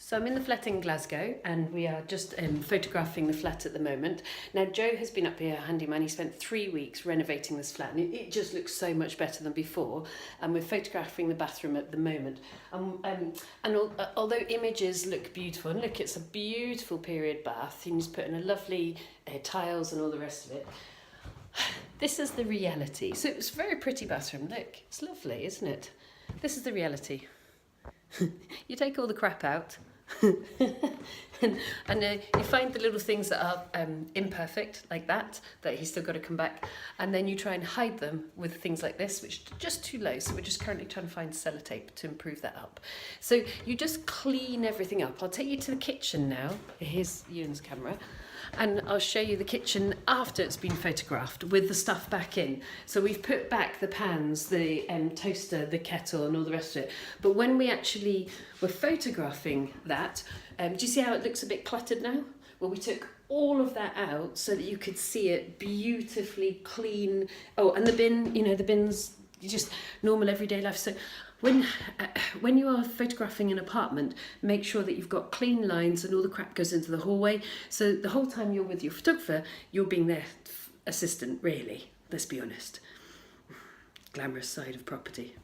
So I'm in the flat in Glasgow and we are just photographing the flat at the moment. Now Joe has been up here, handyman. He spent 3 weeks renovating this flat and it just looks so much better than before. And we're photographing the bathroom at the moment. Although images look beautiful, and look, it's a beautiful period bath. He's put in a lovely tiles and all the rest of it. This is the reality. So it's a very pretty bathroom. Look, it's lovely, isn't it? This is the reality. You take all the crap out. and you find the little things that are imperfect, like that he's still got to come back, and then you try and hide them with things like this, which are just too low, so we're just currently trying to find sellotape to improve that up. So you just clean everything up. I'll take you to the kitchen now. Here's Ewan's camera. And I'll show you the kitchen after it's been photographed with the stuff back in. So we've put back the pans, the toaster, the kettle and all the rest of it. But when we actually were photographing that, do you see how it looks a bit cluttered now? Well, we took all of that out so that you could see it beautifully clean. Oh, and the bin, you know, the bin's just normal everyday life. So when you are photographing an apartment, make sure that you've got clean lines and all the crap goes into the hallway. So the whole time you're with your photographer, you're being their assistant, really. Let's be honest. Glamorous side of property.